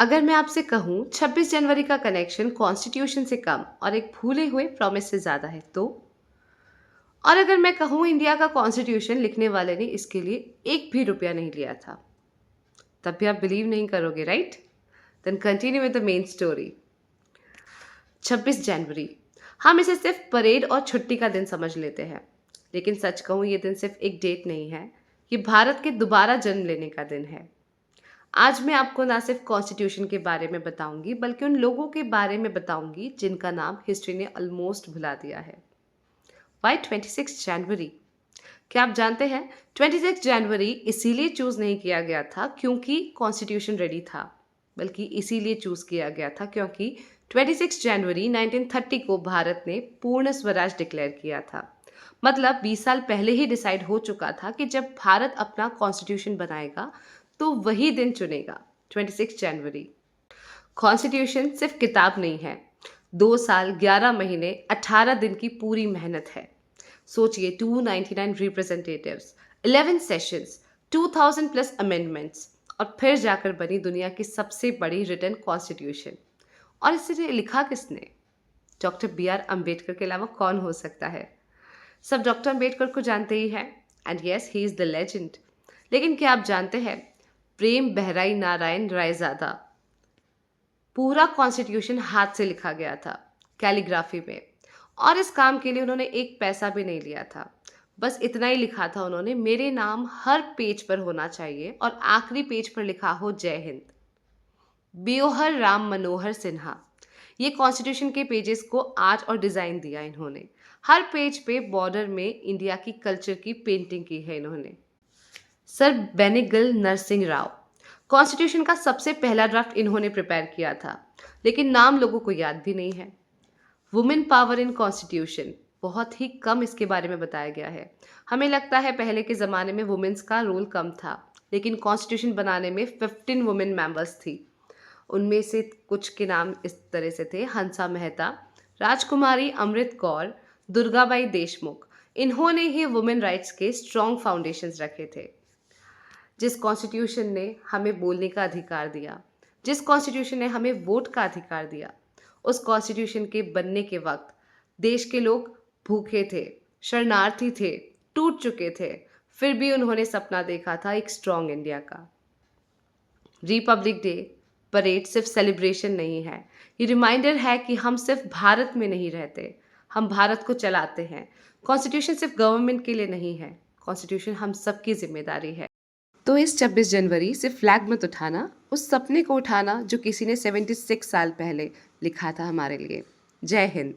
अगर मैं आपसे कहूँ 26 जनवरी का कनेक्शन कॉन्स्टिट्यूशन से कम और एक भूले हुए प्रॉमिस से ज़्यादा है तो? और अगर मैं कहूँ इंडिया का कॉन्स्टिट्यूशन लिखने वाले ने इसके लिए एक भी रुपया नहीं लिया था, तब भी आप बिलीव नहीं करोगे, right? Then continue with the main story. 26 जनवरी, हम इसे सिर्फ परेड और छुट्टी का दिन समझ लेते हैं, लेकिन सच कहूँ ये दिन सिर्फ एक डेट नहीं है, ये भारत के दोबारा जन्म लेने का दिन है। आज मैं आपको ना सिर्फ कॉन्स्टिट्यूशन के बारे में बताऊंगी बल्कि उन लोगों के बारे में बताऊंगी जिनका नाम हिस्ट्री ने ऑलमोस्ट भुला दिया है। वाई 26 जनवरी? क्या आप जानते हैं 26 जनवरी इसीलिए चूज नहीं किया गया था क्योंकि कॉन्स्टिट्यूशन रेडी था, बल्कि इसीलिए चूज किया गया था क्योंकि 26 जनवरी 1930 को भारत ने पूर्ण स्वराज डिक्लेयर किया था। मतलब 20 साल पहले ही डिसाइड हो चुका था कि जब भारत अपना कॉन्स्टिट्यूशन बनाएगा तो वही दिन चुनेगा, 26 जनवरी। कॉन्स्टिट्यूशन सिर्फ किताब नहीं है, 2 साल 11 महीने 18 दिन की पूरी मेहनत है। सोचिए, 299 रिप्रेजेंटेटिव्स, 11 सेशंस, 2000 प्लस अमेंडमेंट्स, और फिर जाकर बनी दुनिया की सबसे बड़ी रिटन कॉन्स्टिट्यूशन। और इसे लिखा किसने? डॉक्टर बी आर अम्बेडकर के अलावा कौन हो सकता है? सब डॉक्टर अम्बेडकर को जानते ही हैं, and yes he is the legend. लेकिन क्या आप जानते हैं प्रेम बहराई नारायण रायजादा पूरा कॉन्स्टिट्यूशन हाथ से लिखा गया था, कैलीग्राफी में। और इस काम के लिए उन्होंने एक पैसा भी नहीं लिया था। बस इतना ही लिखा था उन्होंने, मेरे नाम हर पेज पर होना चाहिए और आखिरी पेज पर लिखा हो जय हिंद। बियोहर राम मनोहर सिन्हा, ये कॉन्स्टिट्यूशन के पेजेस को आर्ट और डिज़ाइन दिया इन्होंने। हर पेज पे बॉर्डर में इंडिया की कल्चर की पेंटिंग की है इन्होंने। सर बेनिगल नरसिंह राव, कॉन्स्टिट्यूशन का सबसे पहला ड्राफ्ट इन्होंने प्रिपेयर किया था, लेकिन नाम लोगों को याद भी नहीं है। वुमेन पावर इन कॉन्स्टिट्यूशन, बहुत ही कम इसके बारे में बताया गया है। हमें लगता है पहले के ज़माने में वुमेन्स का रोल कम था, लेकिन कॉन्स्टिट्यूशन बनाने में 15 वुमेन मेंबर्स थी। उनमें से कुछ के नाम इस तरह से थे: हंसा मेहता, राजकुमारी अमृत कौर, दुर्गाबाई देशमुख। इन्होंने ही वुमेन राइट्स के स्ट्रॉन्ग फाउंडेशंस रखे थे। जिस कॉन्स्टिट्यूशन ने हमें बोलने का अधिकार दिया, जिस कॉन्स्टिट्यूशन ने हमें वोट का अधिकार दिया, उस कॉन्स्टिट्यूशन के बनने के वक्त देश के लोग भूखे थे, शरणार्थी थे, टूट चुके थे। फिर भी उन्होंने सपना देखा था एक स्ट्रॉन्ग इंडिया का। रिपब्लिक डे परेड सिर्फ सेलिब्रेशन नहीं है, ये रिमाइंडर है कि हम सिर्फ भारत में नहीं रहते, हम भारत को चलाते हैं। कॉन्स्टिट्यूशन सिर्फ गवर्नमेंट के लिए नहीं है, कॉन्स्टिट्यूशन हम सबकी जिम्मेदारी है। तो इस 26 जनवरी सिर्फ फ्लैग मत उठाना, उस सपने को उठाना जो किसी ने 76 साल पहले लिखा था हमारे लिए। जय हिंद।